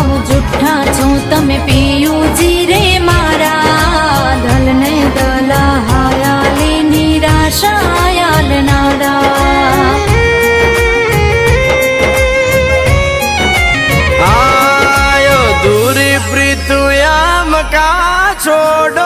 હાવ જુઠ્ઠા છો તમે પિયુજી રે મારા દલ ને દલા હાયાલી નિરાશા યાલનારા આયો દૂરી પ્રીતુ યામ કા છોડો